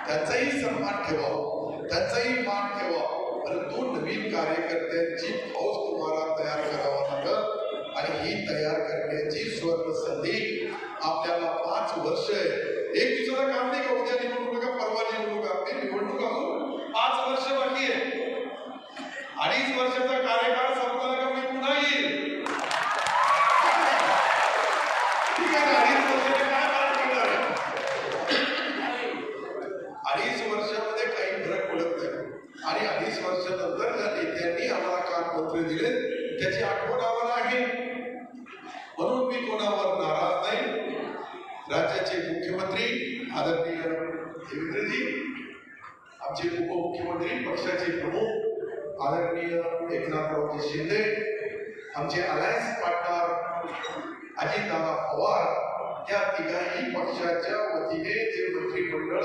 त्यांचाही सन्मान ठेवा, त्यांचाही मान ठेवा, परंतु नवीन कार्यकर्त्यांची फौज तुम्हाला तयार करावा लागेल आणि ही तयार करण्याची स्वर्ण संधी आपल्याला 5 वर्ष आहे. एक दिवसाला काम नाही का, उद्या निवडणूक का परवा निवडणूक आपली निवडणूक अजून 5 वर्ष बाकी आहे. 2.5 वर्षाचा कार्यकाळ संपला का मी पुन्हा येईल. ठीक आहे ना, 2.5 वर्षाचे काय फरक पडणार आहे? 2.5 वर्षामध्ये काही फरक पडत नाही आणि 2.5 वर्षानंतर ज्या नेत्यांनी आम्हाला काम मंत्री दिले त्याची आठवण आम्हाला आहे. म्हणून मी कोणावर नाराज नाही. राज्याचे मुख्यमंत्री आदरणीय देवेंद्रजी, आमचे उपमुख्यमंत्री, पक्षाचे प्रमुख आदरणीय एकनाथरावजी शिंदे, आमचे अलायन्स पार्टनर अजितदादा पवार, या तिघाही पक्षाच्या वतीने जे मंत्रिमंडळ